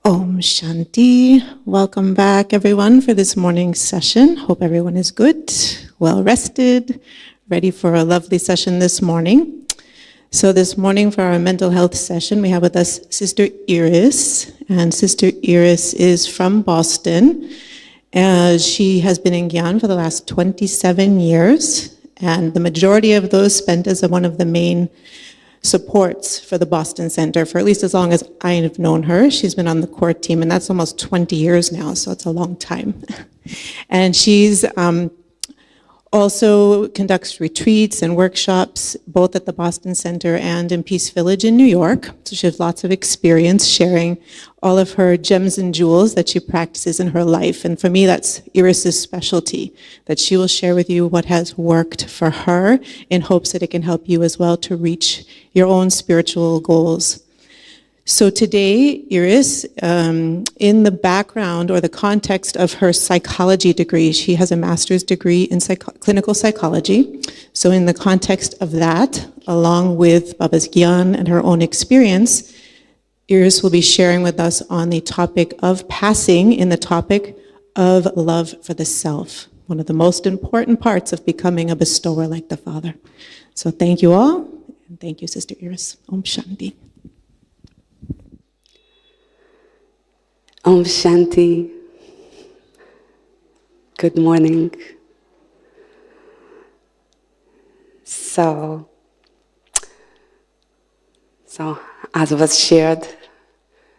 Om Shanti. Welcome back, everyone, for this morning's session. Hope everyone is good, well rested, ready for a lovely session this morning. So this morning for our mental health session, we have with us Sister Iris. And Sister Iris is from Boston. She has been in Gyan for the last 27 years. And the majority of those spent as one of the main supports for the Boston Center for at least as long as I have known her. She's been on the core team, and that's almost 20 years now, so it's a long time. And she's also conducts retreats and workshops, both at the Boston Center and in Peace Village in New York. So she has lots of experience sharing all of her gems and jewels that she practices in her life. And for me, that's Iris's specialty, that she will share with you what has worked for her in hopes that it can help you as well to reach your own spiritual goals. So today, Iris, in the background or the context of her psychology degree, she has a master's degree in clinical psychology. So in the context of that, along with Baba's Gyan and her own experience, Iris will be sharing with us on the topic of passing in the topic of love for the self, one of the most important parts of becoming a bestower like the Father. So thank you all, and thank you, Sister Iris. Om Shanti. Om Shanti. Good morning. So as was shared,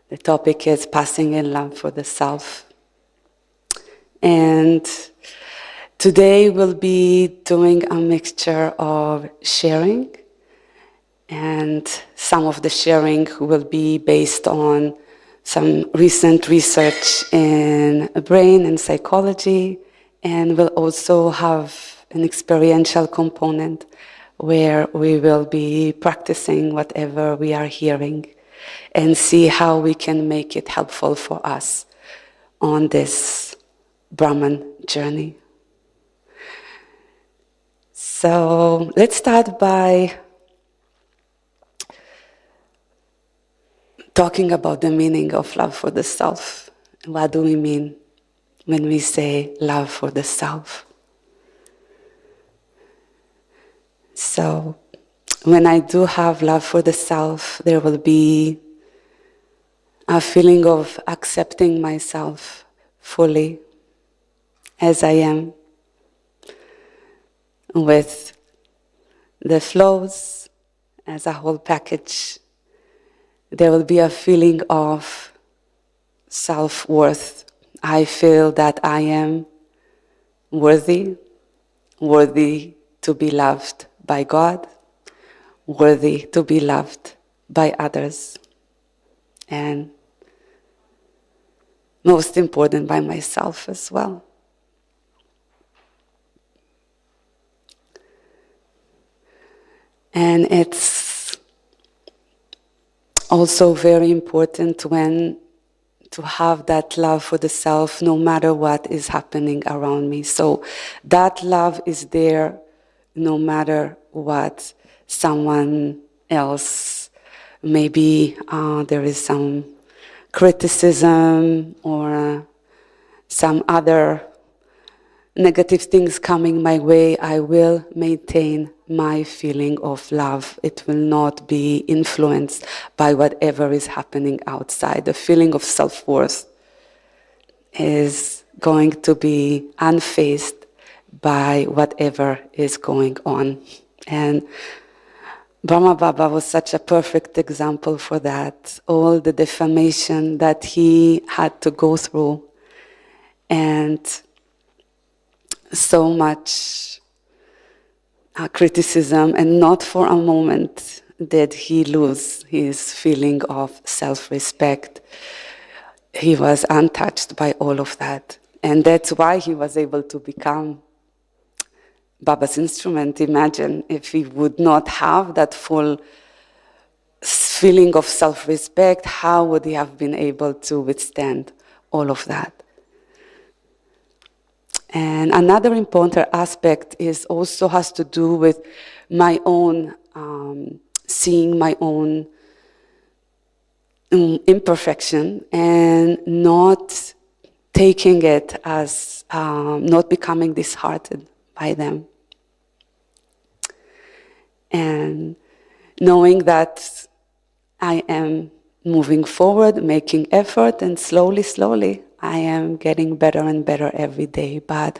the topic is passing in love for the self. And today we'll be doing a mixture of sharing, and some of the sharing will be based on some recent research in brain and psychology, and we'll also have an experiential component where we will be practicing whatever we are hearing and see how we can make it helpful for us on this Brahman journey. So let's start by talking about the meaning of love for the self. What do we mean when we say love for the self? So when I do have love for the self, there will be a feeling of accepting myself fully as I am, with the flows as a whole package. There will be a feeling of self-worth. I feel that I am worthy to be loved by God, worthy to be loved by others. And most important, by myself as well. And it's also very important to have that love for the self no matter what is happening around me. So that love is there no matter what someone else, maybe there is some criticism or some other negative things coming my way, I will maintain my feeling of love. It will not be influenced by whatever is happening outside. The feeling of self-worth is going to be unfazed by whatever is going on. And Brahma Baba was such a perfect example for that. All the defamation that he had to go through, and so much criticism, and not for a moment did he lose his feeling of self-respect. He was untouched by all of that. And that's why he was able to become Baba's instrument. Imagine if he would not have that full feeling of self-respect, how would he have been able to withstand all of that? And another important aspect is also has to do with my own, seeing my own imperfection and not taking it as, not becoming disheartened by them. And knowing that I am moving forward, making effort, and slowly, slowly, I am getting better and better every day. But,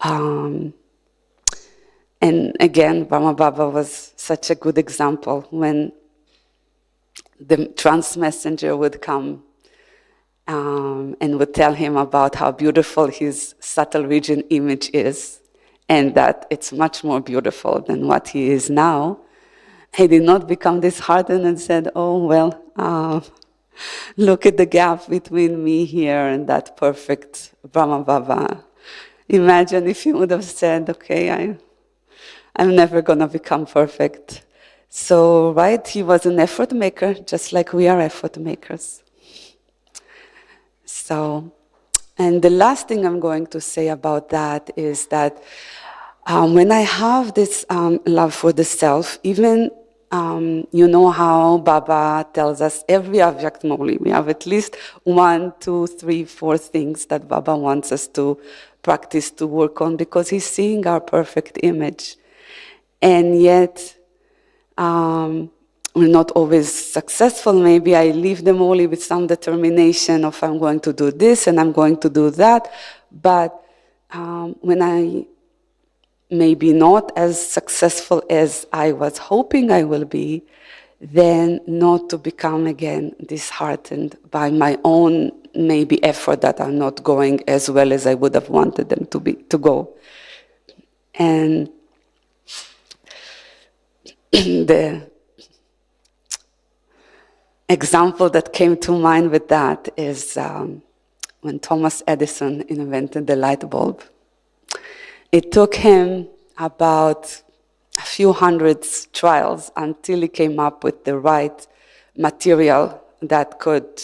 and again, Brahma Baba was such a good example when the trance messenger would come and would tell him about how beautiful his subtle region image is, and that it's much more beautiful than what he is now. He did not become disheartened and said, oh, well, look at the gap between me here and that perfect Brahma Baba. Imagine if he would have said, okay, I'm never going to become perfect. So, right, he was an effort maker, just like we are effort makers. So, and the last thing I'm going to say about that is that when I have this love for the self, even you know how Baba tells us every Avyak Moli, we have at least 1, 2, 3, 4 things that Baba wants us to practice, to work on, because he's seeing our perfect image. And yet, we're not always successful. Maybe I leave them only with some determination of I'm going to do this and I'm going to do that. But when I maybe not as successful as I was hoping I will be, then not to become again disheartened by my own maybe effort that are not going as well as I would have wanted them to go. And the example that came to mind with that is when Thomas Edison invented the light bulb. It took him about a few hundred trials until he came up with the right material that could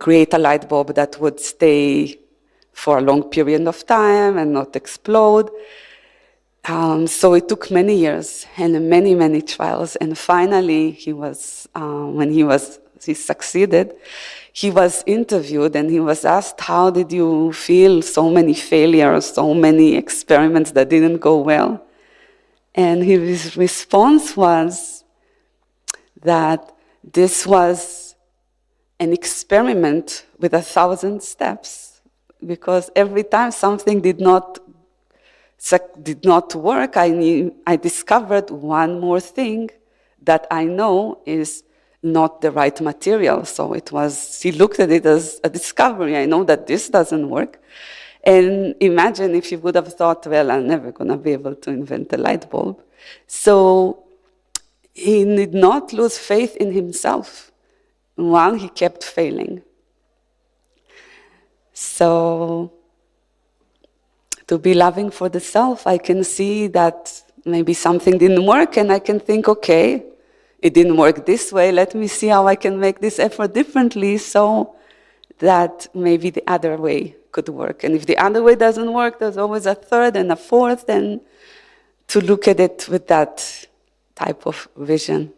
create a light bulb that would stay for a long period of time and not explode. So it took many years and many, many trials, and finally when he succeeded, he was interviewed and he was asked, how did you feel so many failures, so many experiments that didn't go well? And his response was that this was an experiment with 1,000 steps, because every time something did not work, I discovered one more thing that I know is not the right material. So he looked at it as a discovery. I know that this doesn't work. And imagine if he would have thought, well, I'm never going to be able to invent a light bulb. So he did not lose faith in himself while he kept failing. So to be loving for the self, I can see that maybe something didn't work, and I can think, okay, it didn't work this way, let me see how I can make this effort differently so that maybe the other way could work. And if the other way doesn't work, there's always a third and a fourth, and to look at it with that type of vision.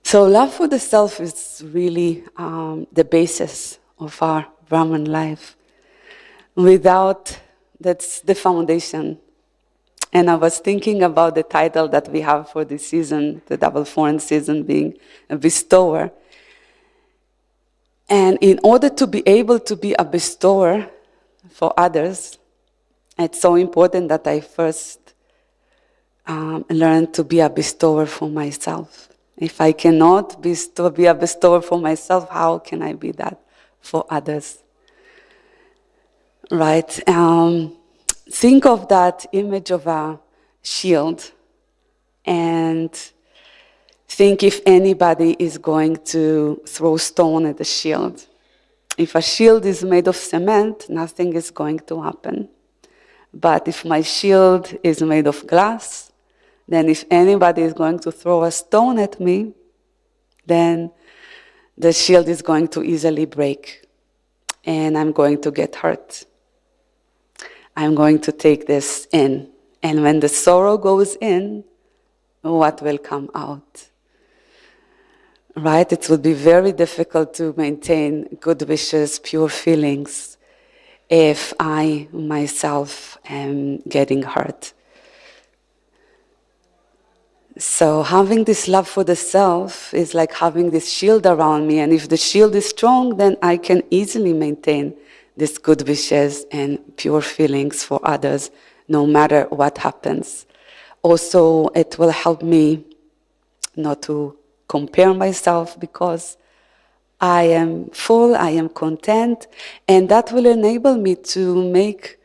So love for the self is really the basis of our Brahman life. Without, that's the foundation. And I was thinking about the title that we have for this season, the double foreign season, being a bestower. And in order to be able to be a bestower for others, it's so important that I first learn to be a bestower for myself. If I cannot be a bestower for myself, how can I be that for others? Right? Think of that image of a shield and think if anybody is going to throw stone at the shield. If a shield is made of cement, nothing is going to happen. But if my shield is made of glass, then if anybody is going to throw a stone at me, then the shield is going to easily break and I'm going to get hurt. I'm going to take this in. And when the sorrow goes in, what will come out? Right? It will be very difficult to maintain good wishes, pure feelings, if I myself am getting hurt. So having this love for the self is like having this shield around me, and if the shield is strong, then I can easily maintain these good wishes and pure feelings for others, no matter what happens. Also, it will help me not to compare myself because I am full, I am content, and that will enable me to make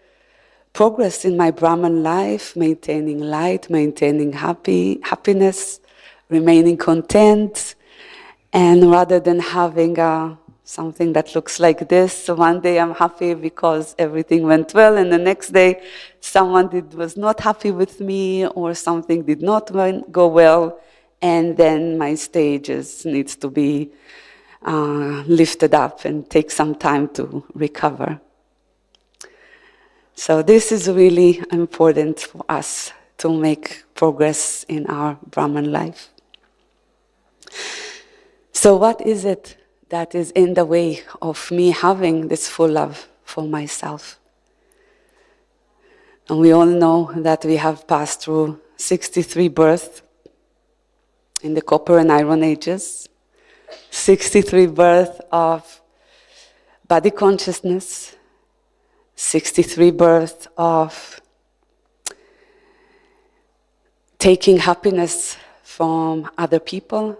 progress in my Brahman life, maintaining light, maintaining happiness, remaining content, and rather than having something that looks like this, so one day I'm happy because everything went well, and the next day someone was not happy with me, or something did not go well, and then my stages needs to be lifted up and take some time to recover. So this is really important for us to make progress in our Brahman life. So what is it that is in the way of me having this full love for myself? And we all know that we have passed through 63 births in the copper and iron ages, 63 births of body consciousness, 63 births of taking happiness from other people,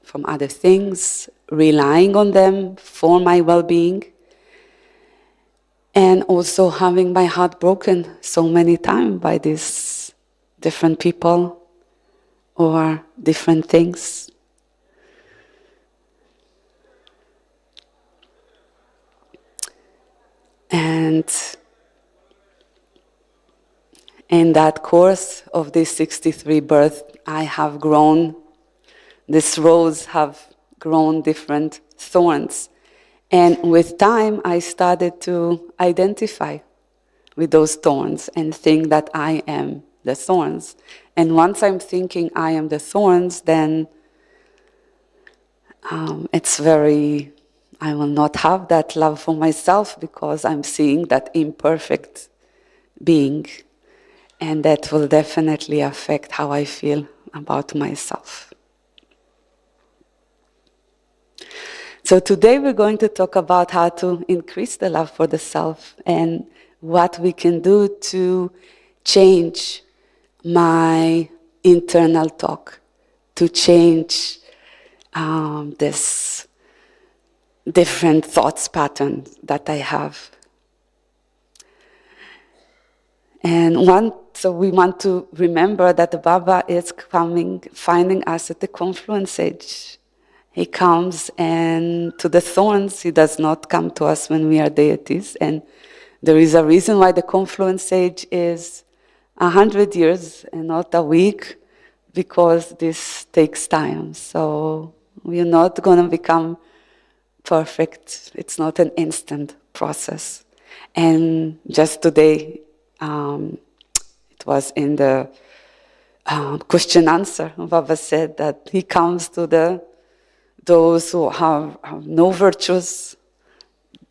from other things, relying on them for my well-being, and also having my heart broken so many times by these different people or different things. And in that course of these 63 births, I have grown, this rose have grown different thorns. And with time, I started to identify with those thorns and think that I am the thorns. And once I'm thinking I am the thorns, then I will not have that love for myself because I'm seeing that imperfect being, and that will definitely affect how I feel about myself. So today we're going to talk about how to increase the love for the self and what we can do to change my internal talk, to change this different thoughts pattern that I have. And so we want to remember that the Baba is coming, finding us at the confluence age. He comes, and to the thorns, he does not come to us when we are deities. And there is a reason why the confluence age is 100 years and not a week, because this takes time. So we're not going to become perfect. It's not an instant process. And just today, it was in the question answer, Baba said that he comes to those who have no virtues,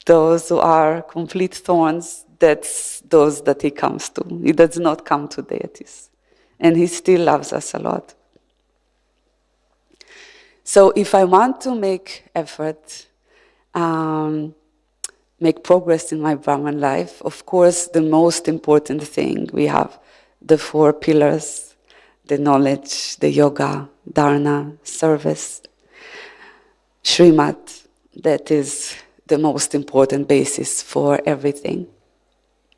those who are complete thorns. That's those that he comes to. He does not come to deities. And he still loves us a lot. So if I want to make effort, make progress in my Brahman life, of course, the most important thing, we have the 4 pillars, the knowledge, the yoga, dharana, service, Srimad, that is the most important basis for everything.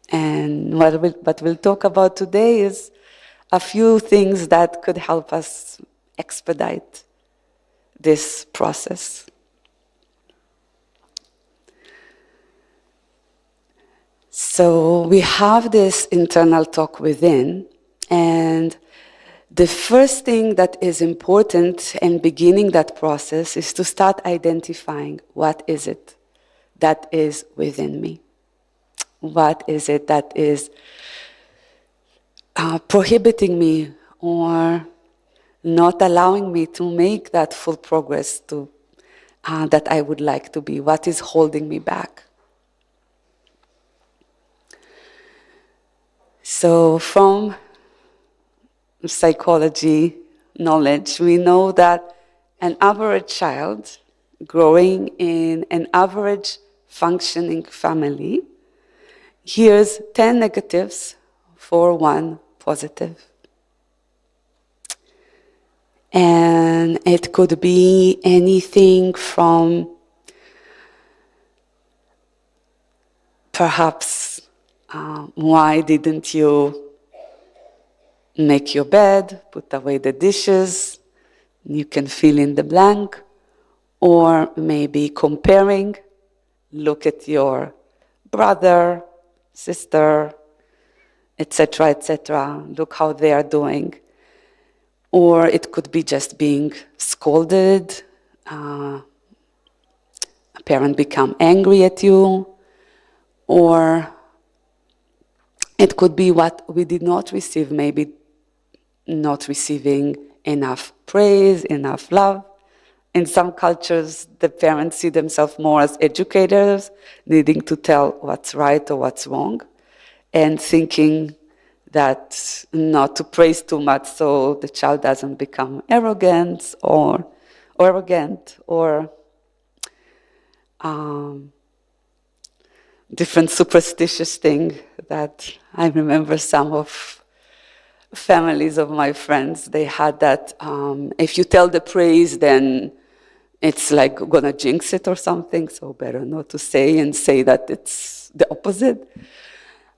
And what we'll talk about today is a few things that could help us expedite this process. So we have this internal talk within, and the first thing that is important in beginning that process is to start identifying what is it that is within me. What is it that is prohibiting me or not allowing me to make that full progress to that I would like to be? What is holding me back? So from psychology knowledge, we know that an average child growing in an average functioning family hears 10 negatives for 1 positive. And it could be anything from perhaps, why didn't you make your bed, put away the dishes? You can fill in the blank. Or maybe comparing, look at your brother, sister, etc., etc. Look how they are doing. Or it could be just being scolded. A parent become angry at you. Or it could be what we did not receive, maybe not receiving enough praise, enough love. In some cultures, the parents see themselves more as educators, needing to tell what's right or what's wrong, and thinking that not to praise too much so the child doesn't become arrogant or different superstitious thing that I remember some of families of my friends, they had that if you tell the praise, then it's like gonna jinx it or something, so better not to say and say that it's the opposite.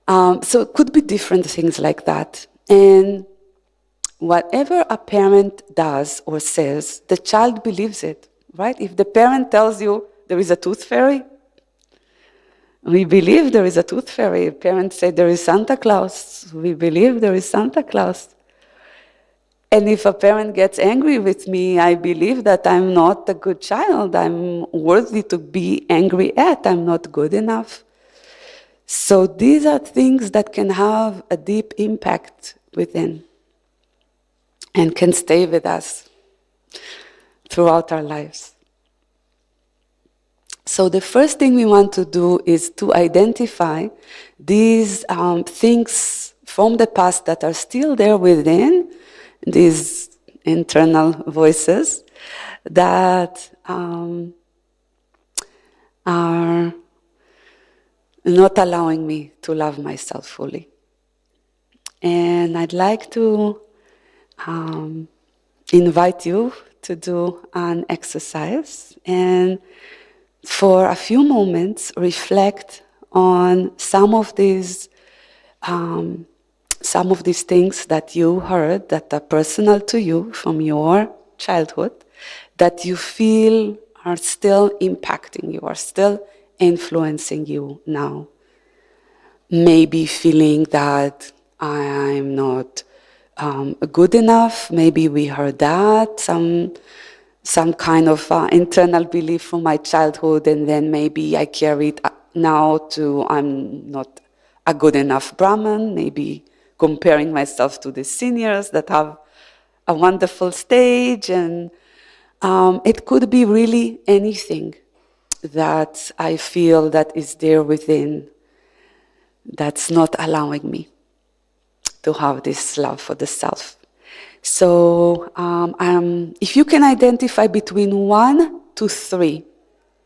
So it could be different things like that. And whatever a parent does or says, the child believes it, right? If the parent tells you there is a tooth fairy, we believe there is a tooth fairy. Parents say there is Santa Claus. We believe there is Santa Claus. And if a parent gets angry with me, I believe that I'm not a good child. I'm worthy to be angry at. I'm not good enough. So these are things that can have a deep impact within and can stay with us throughout our lives. So the first thing we want to do is to identify these things from the past that are still there within, these internal voices that are not allowing me to love myself fully. And I'd like to invite you to do an exercise and for a few moments reflect on some of these things that you heard that are personal to you from your childhood, that you feel are still impacting you, are still influencing you now. Maybe feeling that I'm not good enough. Maybe we heard that, some kind of internal belief from my childhood, and then maybe I carry it now to I'm not a good enough Brahmin, maybe comparing myself to the seniors that have a wonderful stage, and it could be really anything that I feel that is there within that's not allowing me to have this love for the self. So if you can identify between 1 to 3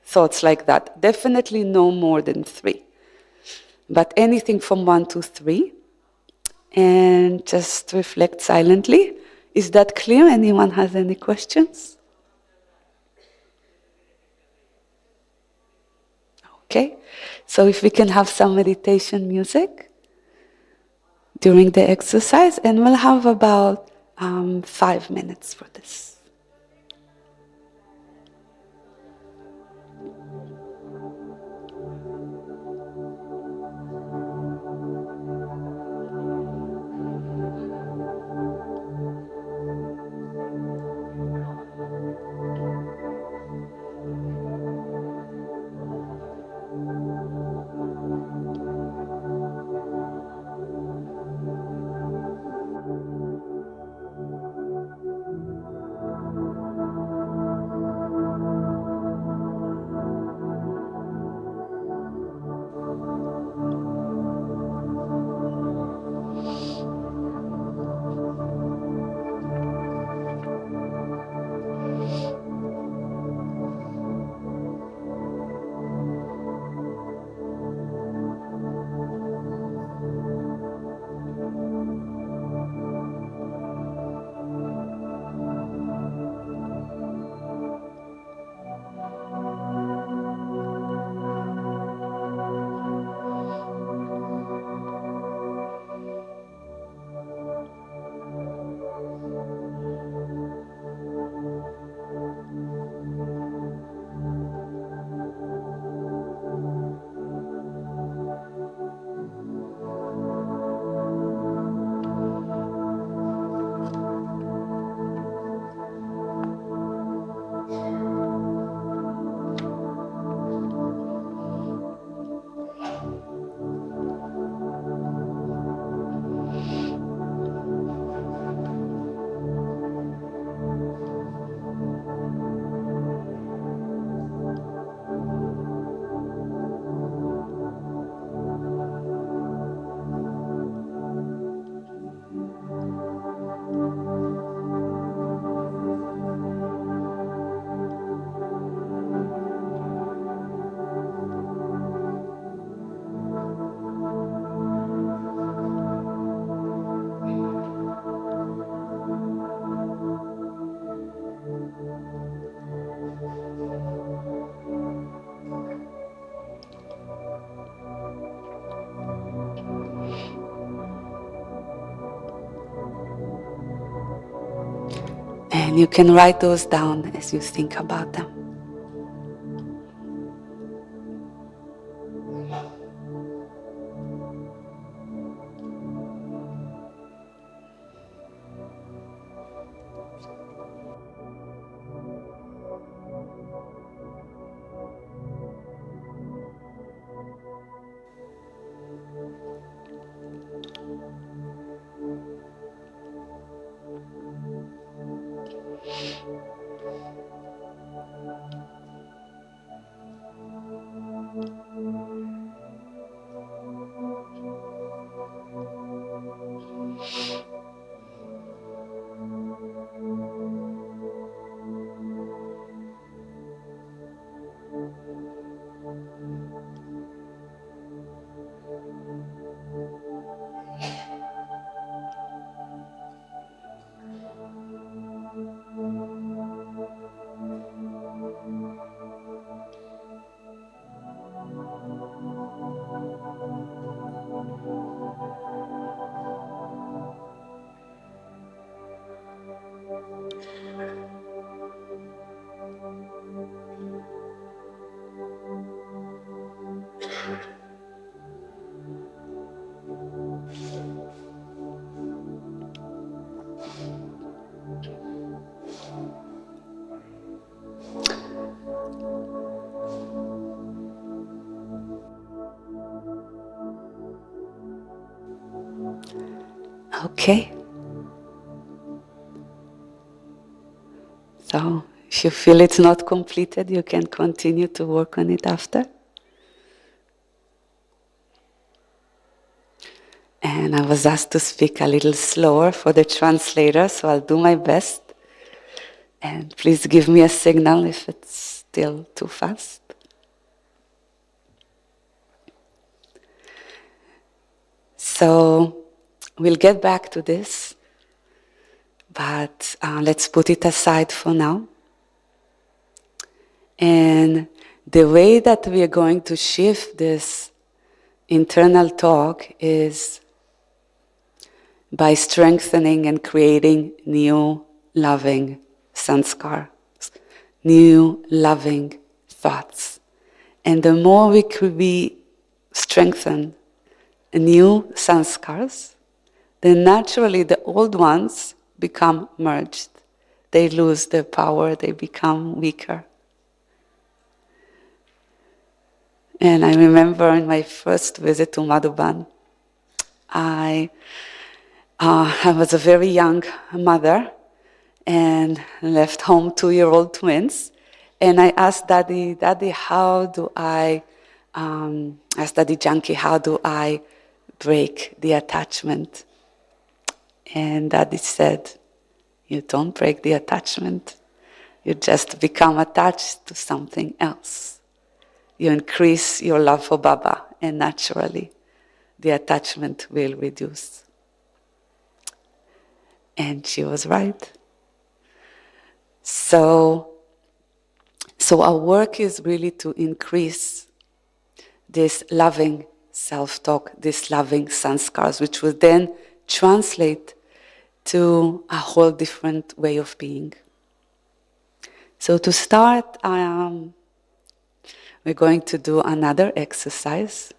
thoughts like that, definitely no more than 3, but anything from 1 to 3, and just reflect silently. Is that clear? Anyone has any questions? Okay, so if we can have some meditation music during the exercise, and we'll have about 5 minutes for this. And you can write those down as you think about them. Okay. So if you feel it's not completed, you can continue to work on it after. And I was asked to speak a little slower for the translator, so I'll do my best. And please give me a signal if it's still too fast. So we'll get back to this, but let's put it aside for now. And the way that we are going to shift this internal talk is by strengthening and creating new loving sanskars, new loving thoughts. And the more we strengthen new sanskars, then naturally the old ones become merged. They lose their power, they become weaker. And I remember in my first visit to Madhuban, I was a very young mother and left home 2-year-old twins. And I asked Daddy, how do I, asked Daddy Janki, how do I break the attachment? And Daddy said, you don't break the attachment. You just become attached to something else. You increase your love for Baba, and naturally, the attachment will reduce. And she was right. So our work is really to increase this loving self-talk, this loving sanskars, which will then translate to a whole different way of being. So to start, we're going to do another exercise.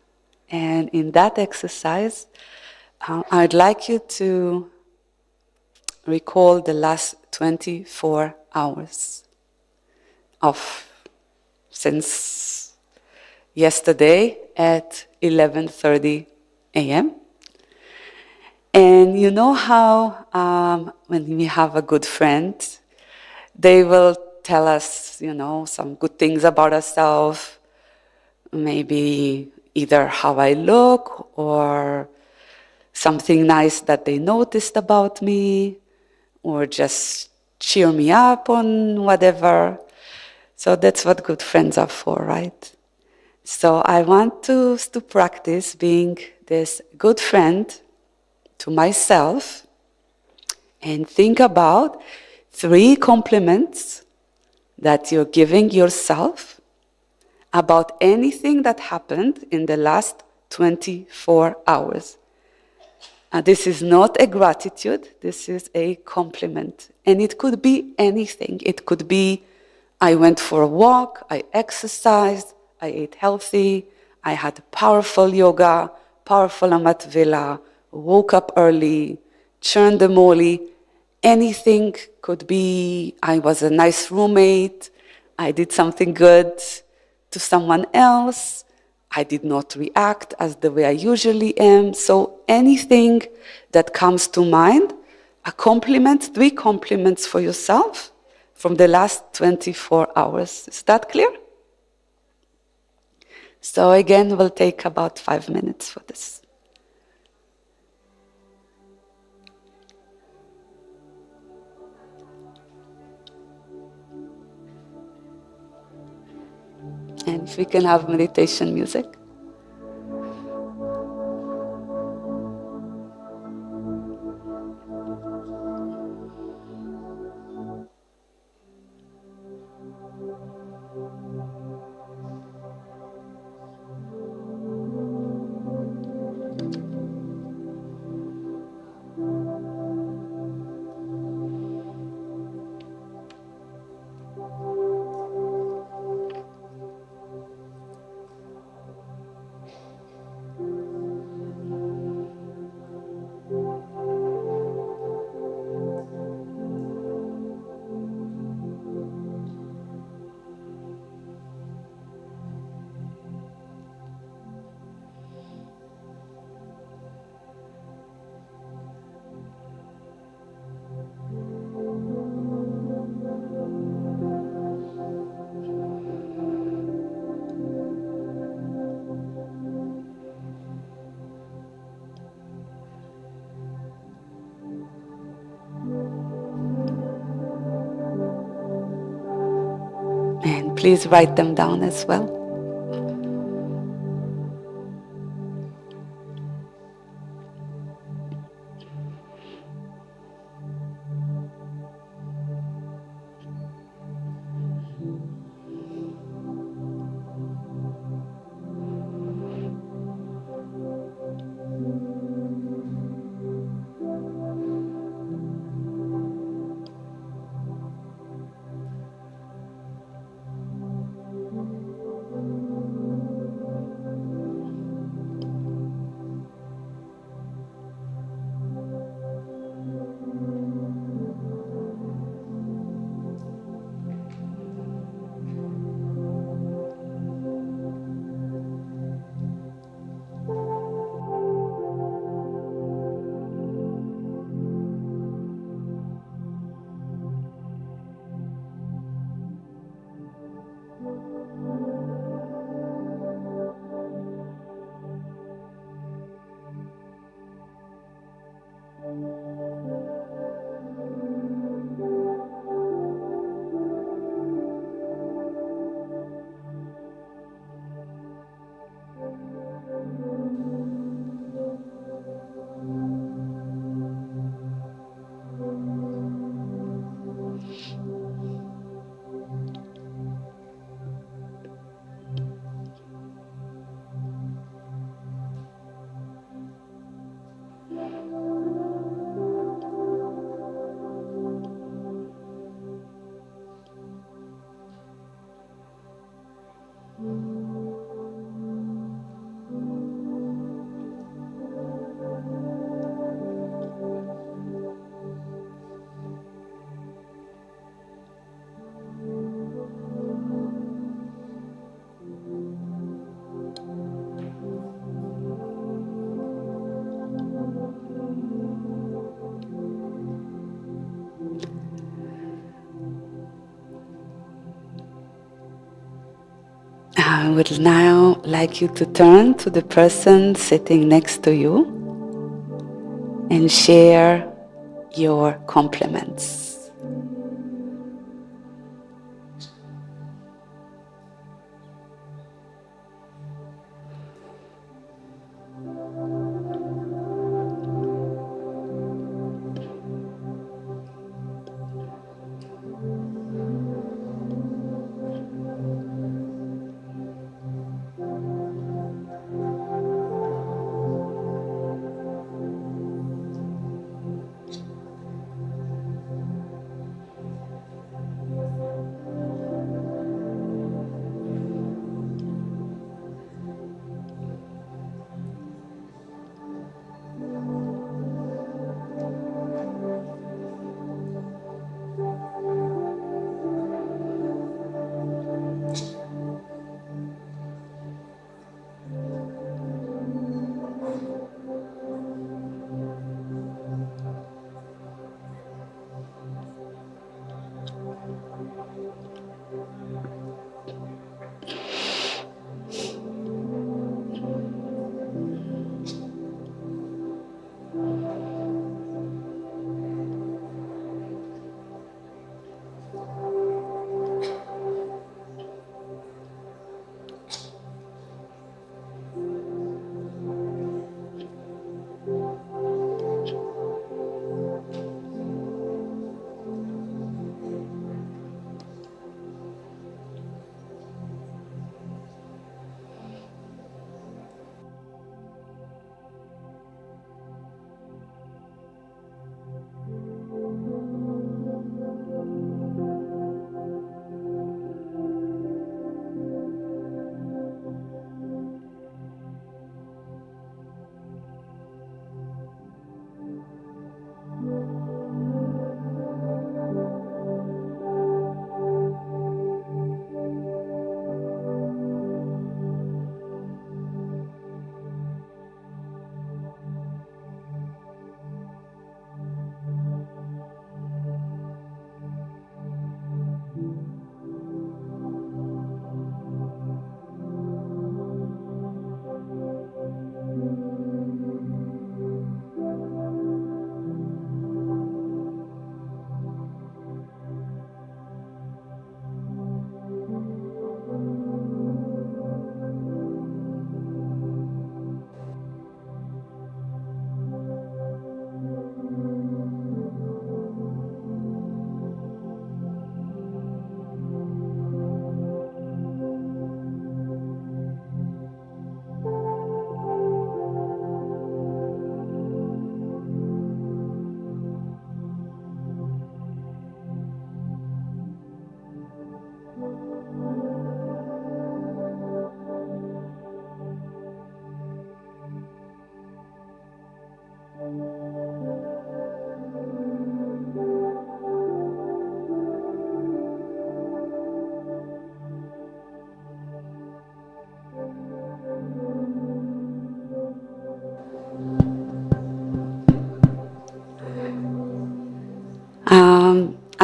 And in that exercise, I'd like you to recall the last 24 hours of since yesterday at 11:30 a.m. And you know how when we have a good friend, they will tell us, some good things about ourselves, maybe either how I look or something nice that they noticed about me, or just cheer me up on whatever. So that's what good friends are for, right? So I want us to practice being this good friend to myself and think about 3 compliments that you're giving yourself about anything that happened in the last 24 hours. This is not a gratitude, this is a compliment. And it could be anything. It could be, I went for a walk, I exercised, I ate healthy, I had powerful yoga, powerful Amat Vela, woke up early, churned the moli. Anything could be, I was a nice roommate, I did something good to someone else, I did not react as the way I usually am. So anything that comes to mind, a compliment, 3 compliments for yourself from the last 24 hours. Is that clear? So again, we'll take about 5 minutes for this. And if we can have meditation music. please write them down as well. I would now like you to turn to the person sitting next to you and share your compliments.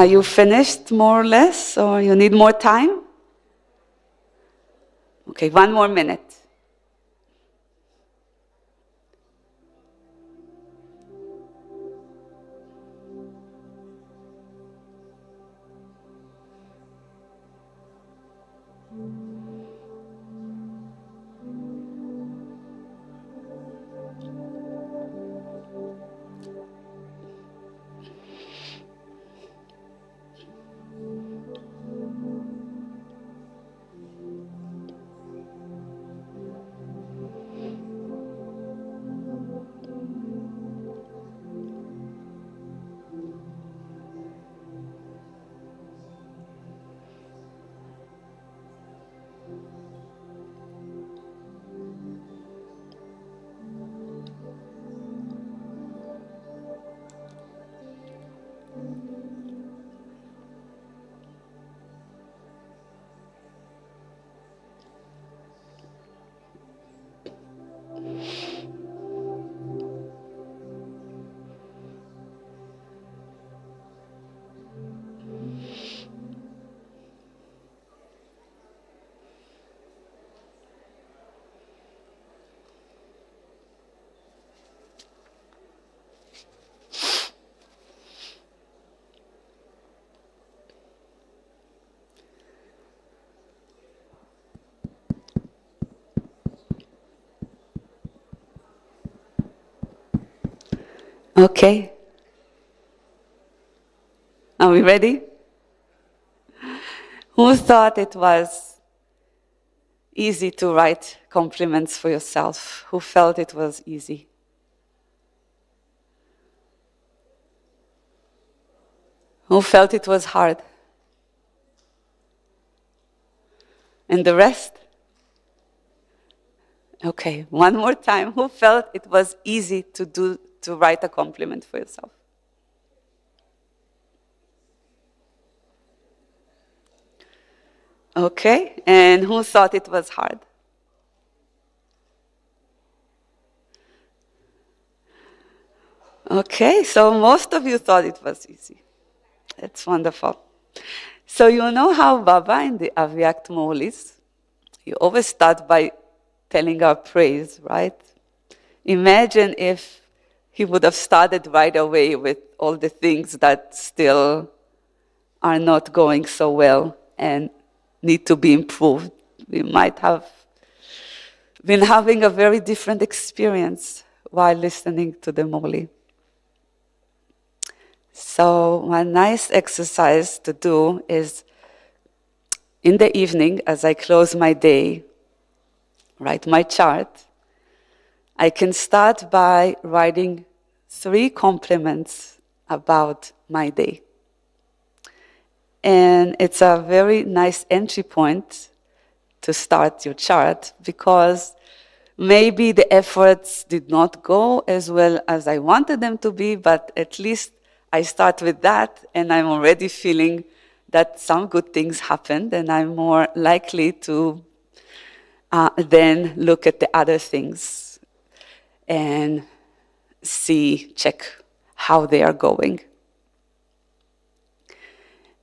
Are you finished more or less, or you need more time? Okay, 1 more minute. Okay. Are we ready? Who thought it was easy to write compliments for yourself? Who felt it was easy? Who felt it was hard? And the rest? Okay, one more time. Who felt it was easy to write a compliment for yourself? Okay, and who thought it was hard? Okay, so most of you thought it was easy. That's wonderful. So you know how Baba in the Avyak Maulis, you always start by telling our praise, right? Imagine if he would have started right away with all the things that still are not going so well and need to be improved. We might have been having a very different experience while listening to the Moli. So one nice exercise to do is in the evening, as I close my day, write my chart, I can start by writing 3 compliments about my day. And it's a very nice entry point to start your chart, because maybe the efforts did not go as well as I wanted them to be, but at least I start with that and I'm already feeling that some good things happened, and I'm more likely to then look at the other things and check how they are going.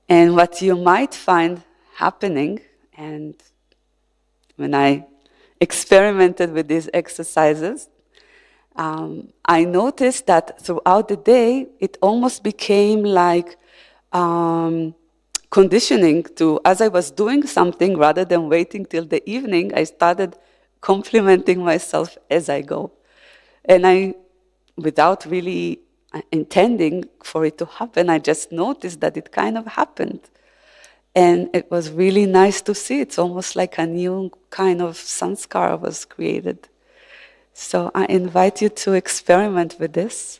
And what you might find happening, and when I experimented with these exercises, I noticed that throughout the day, it almost became like conditioning to, as I was doing something, rather than waiting till the evening, I started complimenting myself as I go. And without really intending for it to happen, I just noticed that it kind of happened. And it was really nice to see. It's almost like a new kind of sanskar was created. So I invite you to experiment with this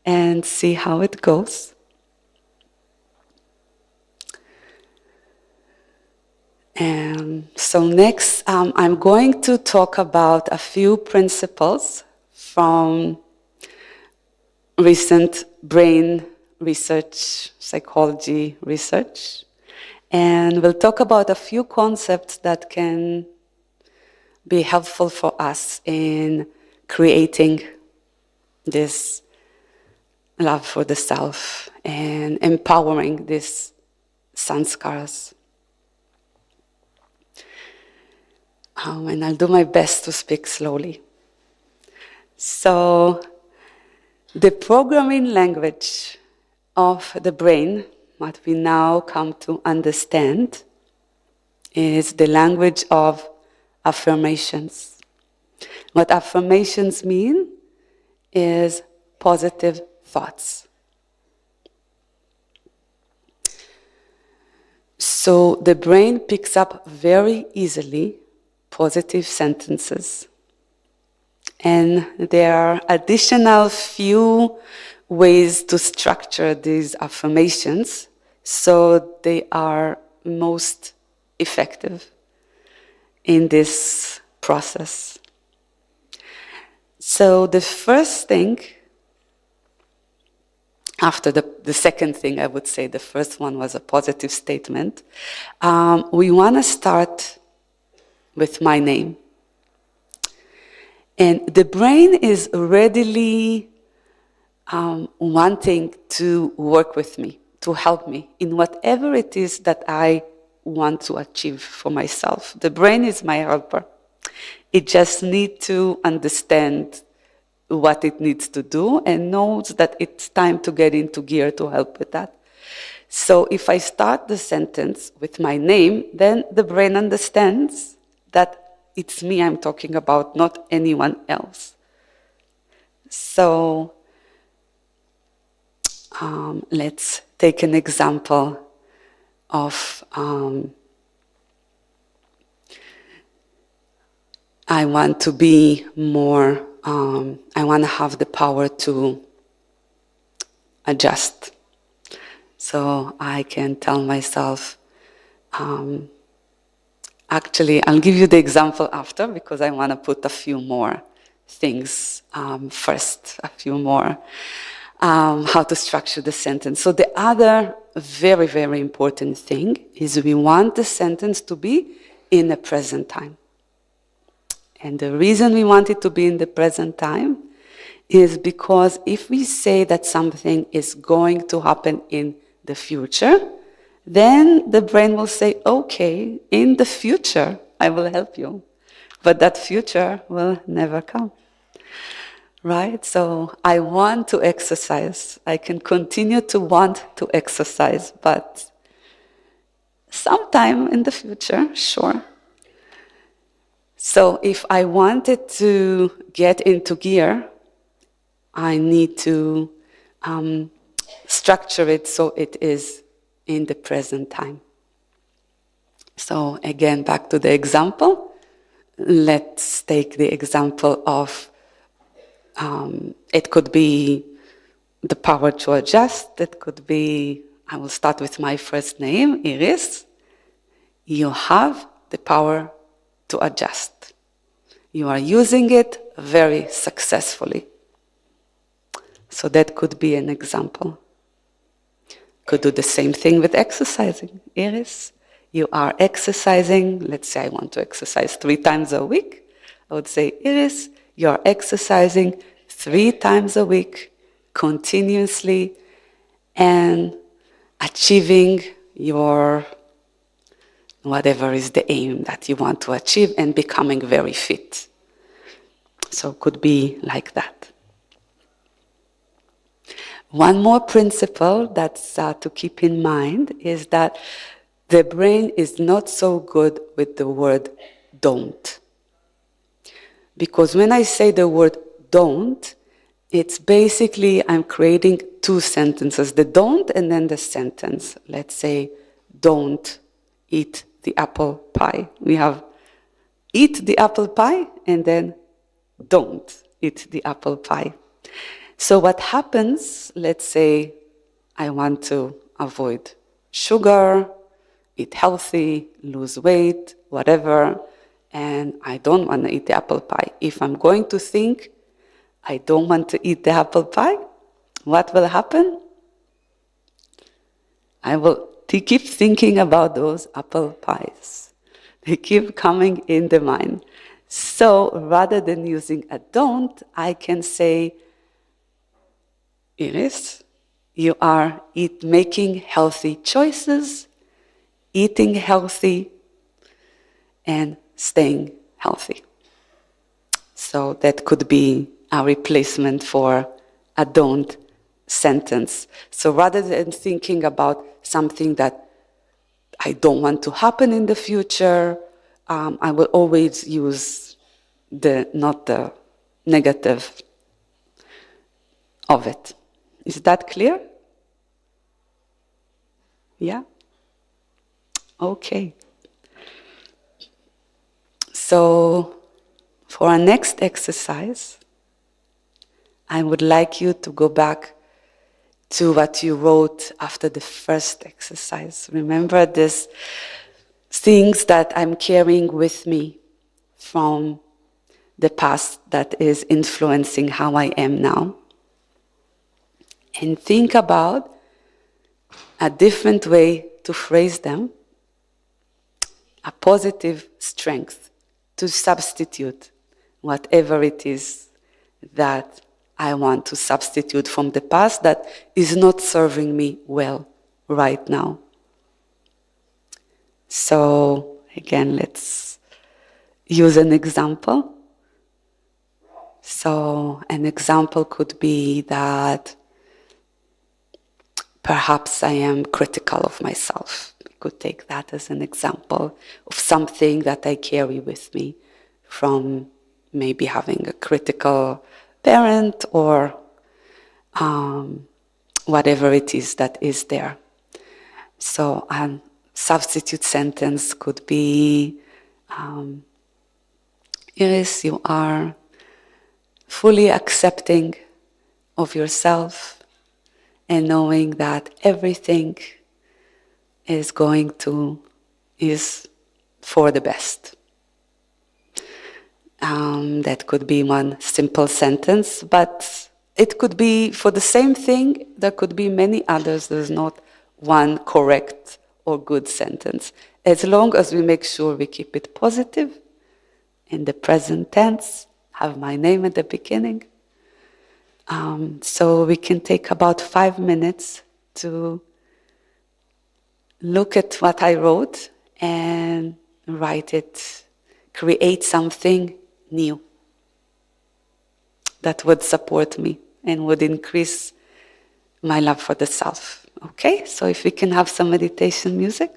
and see how it goes. And so next, I'm going to talk about a few principles from recent brain research, psychology research. And we'll talk about a few concepts that can be helpful for us in creating this love for the self and empowering these sanskars. And I'll do my best to speak slowly. So, the programming language of the brain, what we now come to understand, is the language of affirmations. What affirmations mean is positive thoughts. So the brain picks up very easily positive sentences. And there are additional few ways to structure these affirmations so they are most effective in this process. So the first thing, after the second thing, I would say the first one was a positive statement. We want to start with my name. And the brain is readily wanting to work with me, to help me in whatever it is that I want to achieve for myself. The brain is my helper. It just needs to understand what it needs to do and knows that it's time to get into gear to help with that. So if I start the sentence with my name, then the brain understands that it's me I'm talking about, not anyone else. So let's take an example of I want to be more, I want to have the power to adjust. So I can tell myself, actually, I'll give you the example after because I want to put a few more things first, a few more, how to structure the sentence. So the other very, very important thing is we want the sentence to be in the present time. And the reason we want it to be in the present time is because if we say that something is going to happen in the future, then the brain will say, okay, in the future, I will help you. But that future will never come. Right? So I want to exercise. I can continue to want to exercise, but sometime in the future, sure. So if I wanted to get into gear, I need to structure it so it is in the present time. So again, back to the example. Let's take the example of, it could be the power to adjust. It could be, I will start with my first name, Iris. You have the power to adjust. You are using it very successfully. So that could be an example. Could do the same thing with exercising. Iris, you are exercising. Let's say I want to exercise 3 times a week. I would say, Iris, you are exercising 3 times a week continuously and achieving your whatever is the aim that you want to achieve and becoming very fit. So it could be like that. One more principle that's to keep in mind is that the brain is not so good with the word don't. Because when I say the word don't, it's basically I'm creating 2 sentences, the don't and then the sentence. Let's say, don't eat the apple pie. We have eat the apple pie and then don't eat the apple pie. So what happens, let's say I want to avoid sugar, eat healthy, lose weight, whatever, and I don't want to eat the apple pie. If I'm going to think I don't want to eat the apple pie, what will happen? I will keep thinking about those apple pies. They keep coming in the mind. So rather than using a don't, I can say, Iris, you are making healthy choices, eating healthy, and staying healthy. So that could be a replacement for a don't sentence. So rather than thinking about something that I don't want to happen in the future, I will always use not the negative of it. Is that clear? Yeah? Okay. So for our next exercise, I would like you to go back to what you wrote after the first exercise. Remember these things that I'm carrying with me from the past that is influencing how I am now. And think about a different way to phrase them, a positive strength to substitute whatever it is that I want to substitute from the past that is not serving me well right now. So again, let's use an example. So an example could be that perhaps I am critical of myself. We could take that as an example of something that I carry with me from maybe having a critical parent or whatever it is that is there. So a substitute sentence could be, Iris, you are fully accepting of yourself and knowing that everything is for the best. That could be one simple sentence, but it could be for the same thing, there could be many others. There's not one correct or good sentence. As long as we make sure we keep it positive, in the present tense, have my name at the beginning. So we can take about 5 minutes to look at what I wrote and write it, create something new that would support me and would increase my love for the self. Okay, so if we can have some meditation music.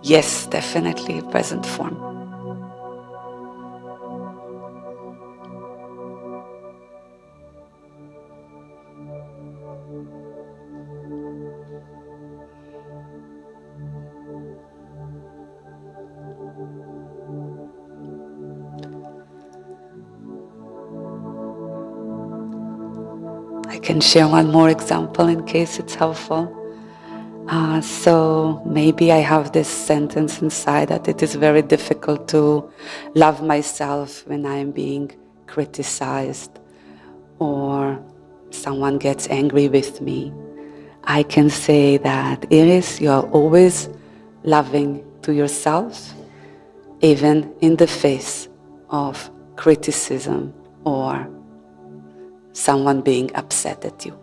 Yes, definitely present form. I can share one more example in case it's helpful. So maybe I have this sentence inside that it is very difficult to love myself when I am being criticized or someone gets angry with me. I can say that, Iris, you are always loving to yourself, even in the face of criticism or someone being upset at you.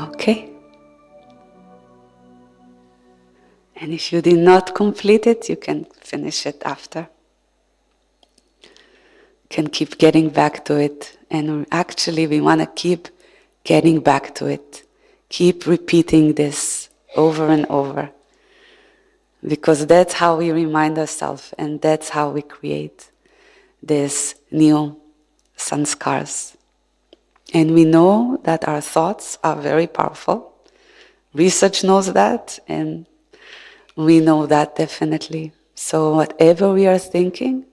Okay? And if you did not complete it, you can finish it after. You can keep getting back to it. And actually, we want to keep getting back to it. Keep repeating this over and over. Because that's how we remind ourselves, and that's how we create these new sanskars. And we know that our thoughts are very powerful. Research knows that, and we know that definitely. So whatever we are thinking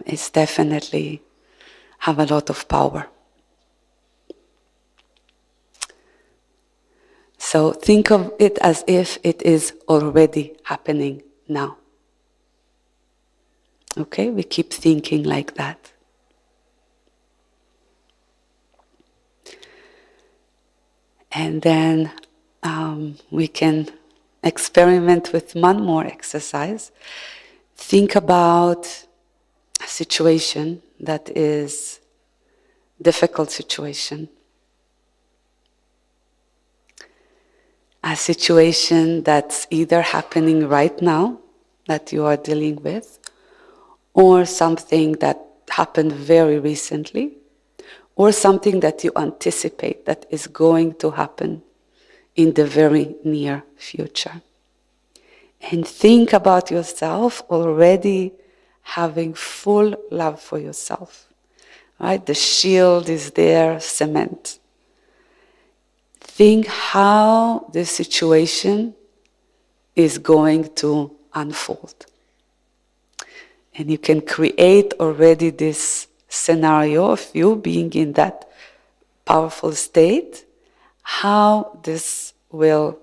is definitely have a lot of power. So think of it as if it is already happening now. Okay, we keep thinking like that. And then we can experiment with one more exercise. Think about a situation that is a difficult situation. A situation that's either happening right now that you are dealing with, or something that happened very recently, or something that you anticipate that is going to happen in the very near future. And think about yourself already having full love for yourself. Right? The shield is there, cement. Think how the situation is going to unfold. And you can create already this scenario of you being in that powerful state, how this will,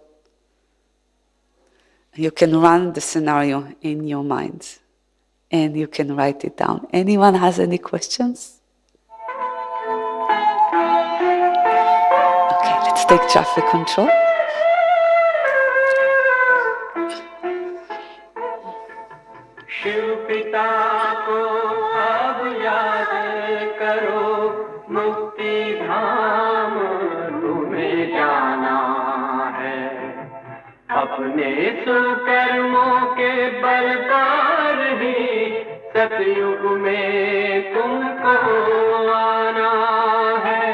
you can run the scenario in your mind and you can write it down. Anyone has any questions? Okay, let's take traffic control. Shiv पिता को अब याद करो, मुक्ति धाम तुम्हें जाना है। अपने सुकर्मों के बल पर ही सतयुग में तुमको आना है।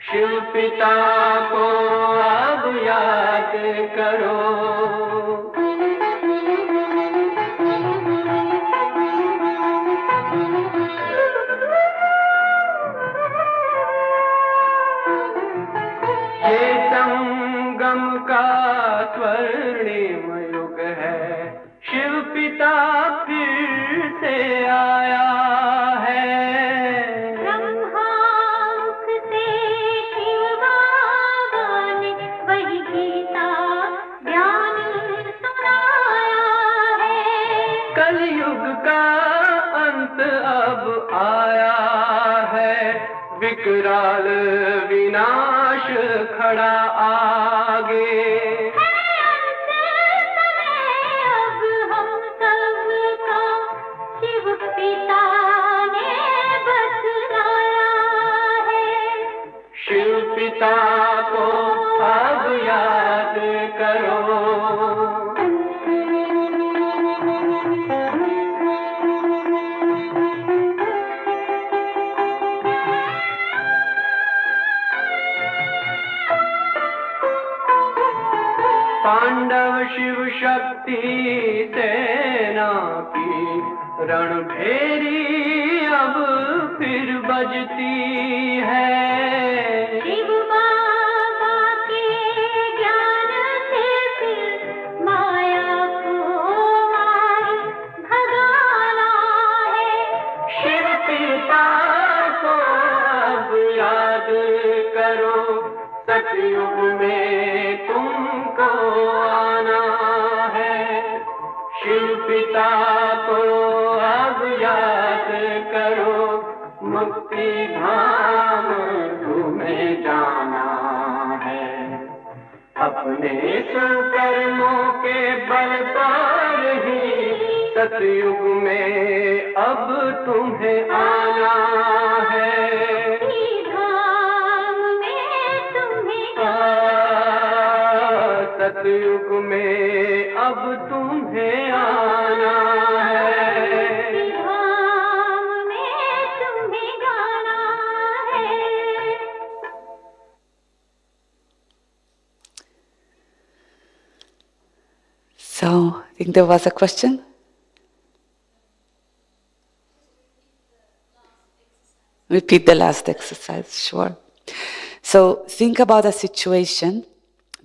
शिव पिता को अब याद करो। संगम का स्वर्णिम युग है, शिव पिता फिर से आया है। ब्रह्मामुख से शिव बाबा ने वही गीता ज्ञान सुनाया है। कलयुग का अंत अब आया है, विकराल विनाश खड़ा आगे। अब हम सबका शिव पिता ने बतलाया है। शिव पिता को अब याद करो। पांडव शिव शक्ति सेना की रणभेरी अब फिर बजती है। शिव बाबा के ज्ञान से फिर माया को मार भगाना है। शिव पिता को अब याद करो, सतयुग में तुमको आना है। शिव पिता को अब याद करो, मुक्ति धाम तुम्हें जाना है। अपने सुकर्मों के बल पर ही सतयुग में अब तुम्हें आना है। में अब तुम्हें आना है धाम में तुम्हें गाना है So, I think there was a question? Repeat the last exercise, sure. So, think about a situation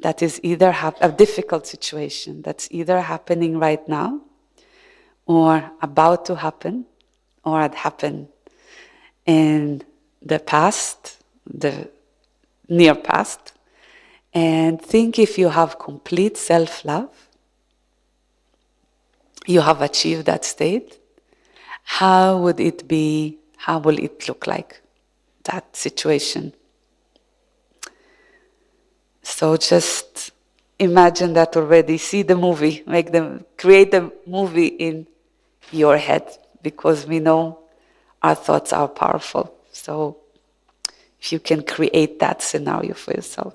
that is either a difficult situation that's either happening right now or about to happen or had happened in the past, the near past, and think if you have complete self-love, you have achieved that state, how would it be, how will it look like, that situation? So just imagine that already, see the movie, create the movie in your head, because we know our thoughts are powerful. So if you can create that scenario for yourself.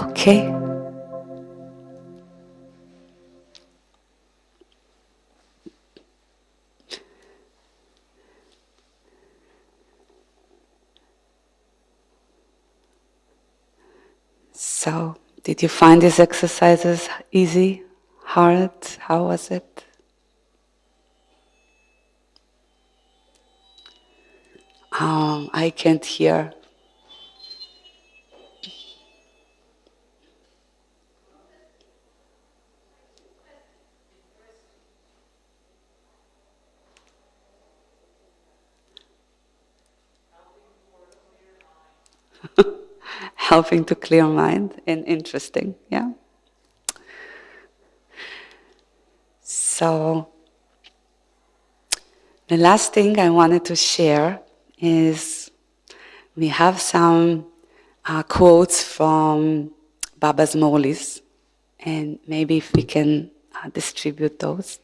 Okay. So, did you find these exercises easy, hard? How was it? I can't hear. Helping to clear mind and interesting, yeah? So, the last thing I wanted to share is we have some quotes from Baba's Maulis, and maybe if we can distribute those.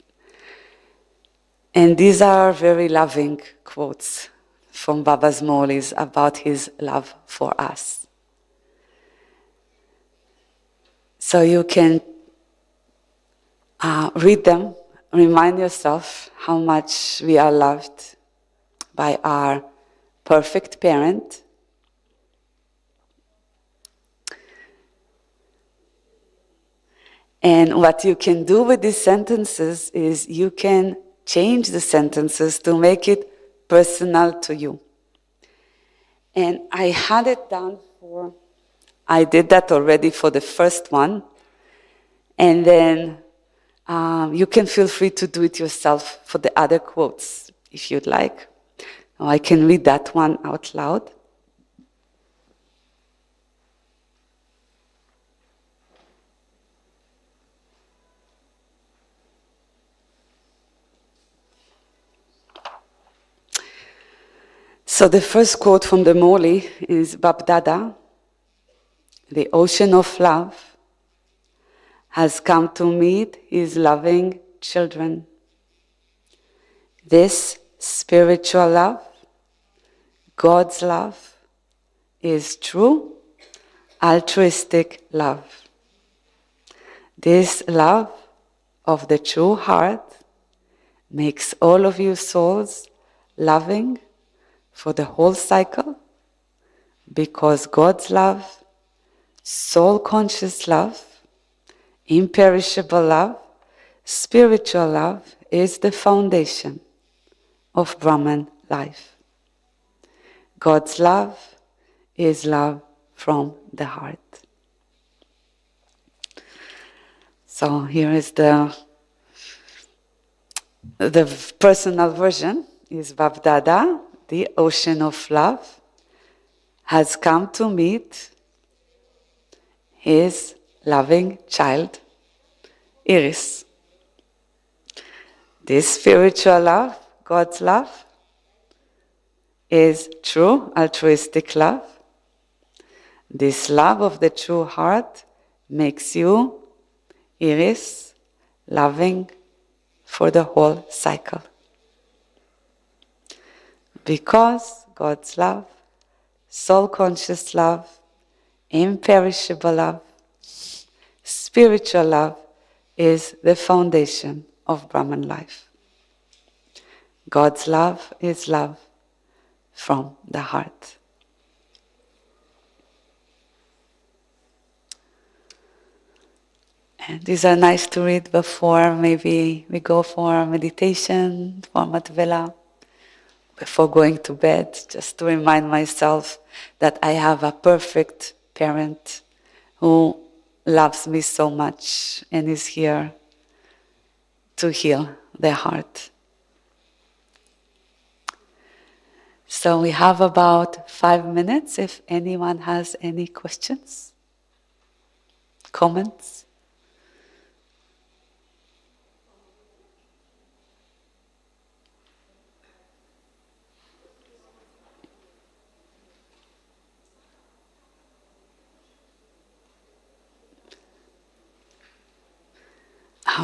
And these are very loving quotes from Baba's Maulis about his love for us. So you can read them, remind yourself how much we are loved by our perfect parent. And what you can do with these sentences is you can change the sentences to make it personal to you. And I had it done I did that already for the first one. And then you can feel free to do it yourself for the other quotes, if you'd like. Or I can read that one out loud. So the first quote from the Moli is Bab Dada, the ocean of love has come to meet his loving children. This spiritual love, God's love, is true, altruistic love. This love of the true heart makes all of you souls loving for the whole cycle, because God's love, soul-conscious love, imperishable love, spiritual love is the foundation of Brahman life. God's love is love from the heart. So here is the personal version is Bab Dada, the ocean of love, has come to meet his loving child, Iris. This spiritual love, God's love, is true altruistic love. This love of the true heart makes you, Iris, loving for the whole cycle. Because God's love, soul-conscious love, imperishable love, spiritual love is the foundation of Brahman life. God's love is love from the heart. And these are nice to read before maybe we go for meditation, for Matvela, before going to bed, just to remind myself that I have a perfect parent who loves me so much and is here to heal their heart. So we have about 5 minutes if anyone has any questions, comments.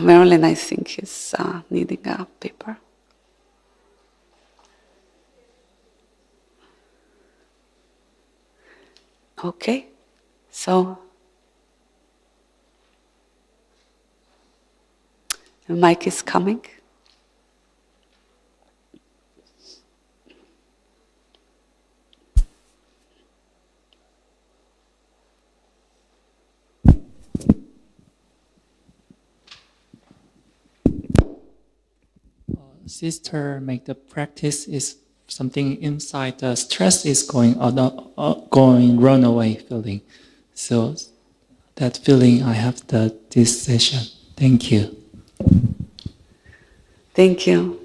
Marilyn, I think, is needing a paper. Okay, so the mic is coming. Sister, make the practice is something inside the stress is going run away feeling. So that feeling I have this session. Thank you. Thank you.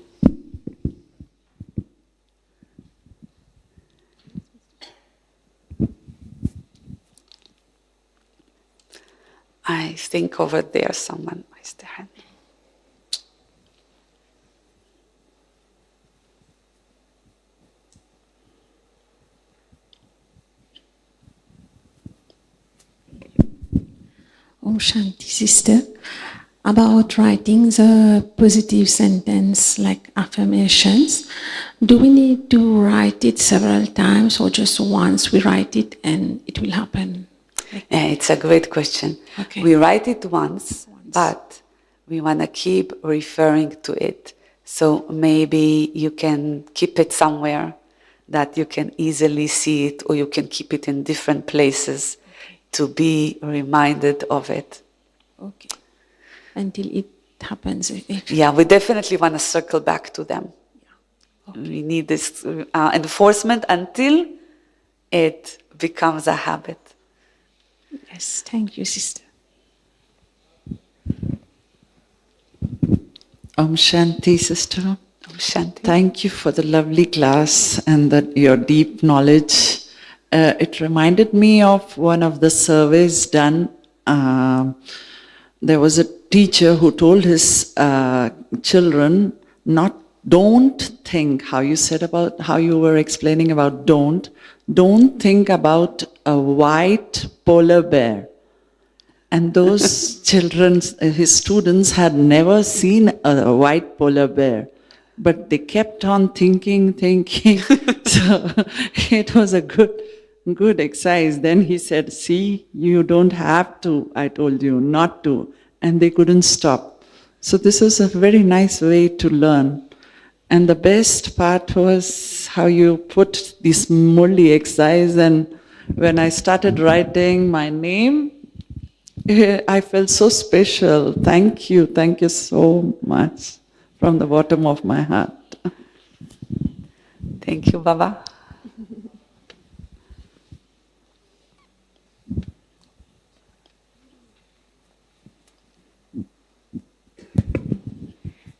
I think over there someone raised their hand. Om Shanti, sister. About writing the positive sentence like affirmations, do we need to write it several times or just once we write it and it will happen? Yeah, it's a great question. Okay. We write it once, but we want to keep referring to it. So maybe you can keep it somewhere that you can easily see it, or you can keep it in different places to be reminded of it. Okay. Until it happens. Yeah, we definitely want to circle back to them. Yeah. Okay. We need this enforcement until it becomes a habit. Yes, thank you, sister. Om Shanti, sister. Om Shanti. Thank you for the lovely class and your deep knowledge. It reminded me of one of the surveys done. There was a teacher who told his children not don't think, how you said about, how you were explaining about don't think about a white polar bear. And those children, his students, had never seen a white polar bear. But they kept on thinking. So it was a good exercise. Then he said, see, you don't have to, I told you not to. And they couldn't stop. So this was a very nice way to learn. And the best part was how you put this Murli exercise, and when I started writing my name, I felt so special. Thank you so much from the bottom of my heart. Thank you, Baba.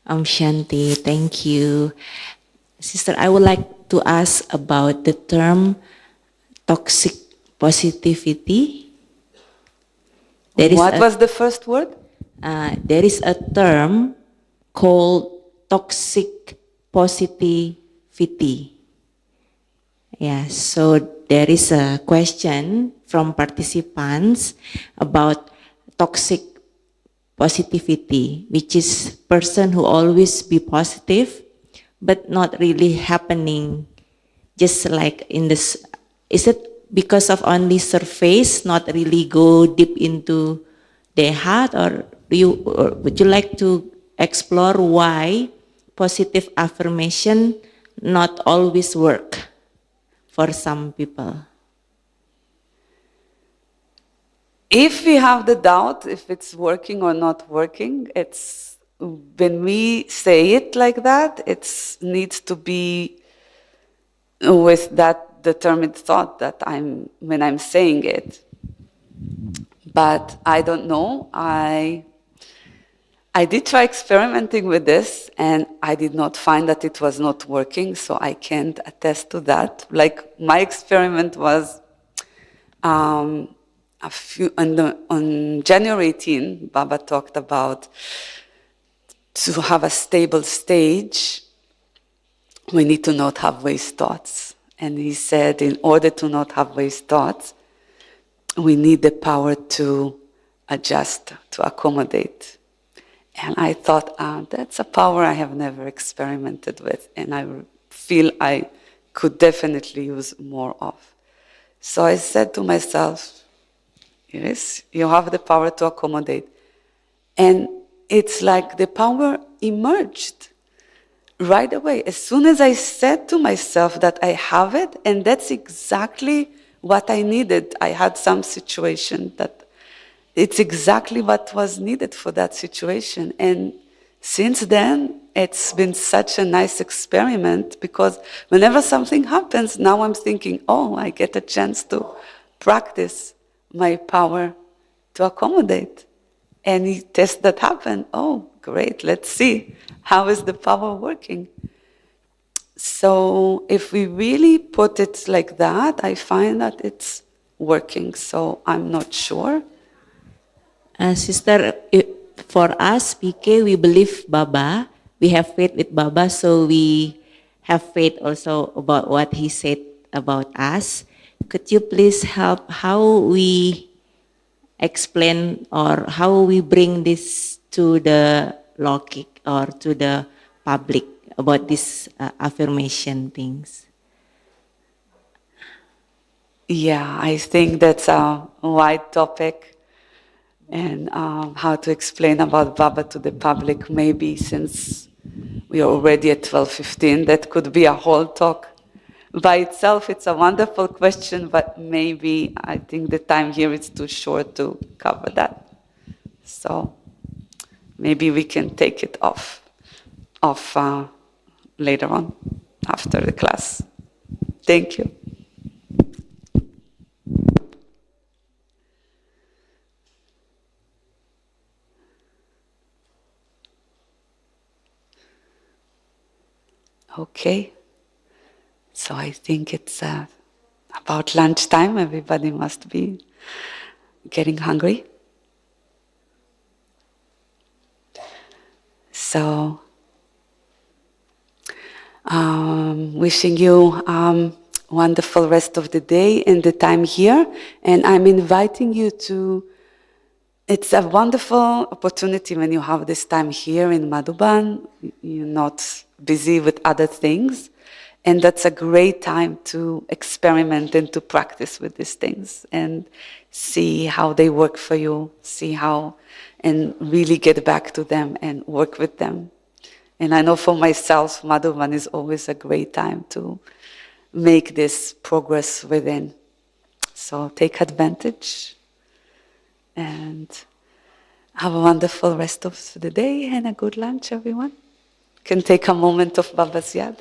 Shanti, thank you. Sister, I would like to ask about the term toxic positivity. What was the first word? There is a term called toxic positivity. Yeah, so there is a question from participants about toxic positivity, which is person who always be positive, but not really happening. Just like in this, is it because of only surface, not really go deep into their heart, or would you like to explore why positive affirmation not always work for some people? If we have the doubt if it's working or not working, it's when we say it like that, it needs to be with that determined thought that when I'm saying it. But I don't know. I did try experimenting with this, and I did not find that it was not working, so I can't attest to that. Like, my experiment was on January 18, Baba talked about to have a stable stage, we need to not have waste thoughts. And he said, in order to not have waste thoughts, we need the power to adjust, to accommodate. And I thought, that's a power I have never experimented with, and I feel I could definitely use more of. So I said to myself, yes, you have the power to accommodate. And it's like the power emerged right away. As soon as I said to myself that I have it, and that's exactly what I needed. I had some situation that it's exactly what was needed for that situation. And since then, it's been such a nice experiment, because whenever something happens, now I'm thinking, oh, I get a chance to practice my power to accommodate. Any test that happened, oh, great, let's see, how is the power working? So if we really put it like that, I find that it's working, so I'm not sure. Sister, for us, PK, we believe Baba, we have faith with Baba, so we have faith also about what he said about us. Could you please help how we explain or how we bring this to the Lokik or to the public about this affirmation things? Yeah, I think that's a wide topic. And how to explain about Baba to the public, maybe since we are already at 12:15, that could be a whole talk. By itself, it's a wonderful question, but maybe I think the time here is too short to cover that. So maybe we can take it off later on, after the class. Thank you. Okay, so I think it's about lunchtime. Everybody must be getting hungry. So Wishing you wonderful rest of the day and the time here. And I'm inviting you to, it's a wonderful opportunity when you have this time here in Madhuban. You're not busy with other things. And that's a great time to experiment and to practice with these things and see how they work for you, see how, and really get back to them and work with them. And I know for myself, Madhuban is always a great time to make this progress within. So take advantage and have a wonderful rest of the day and a good lunch, everyone. You can take a moment of Baba's Yad.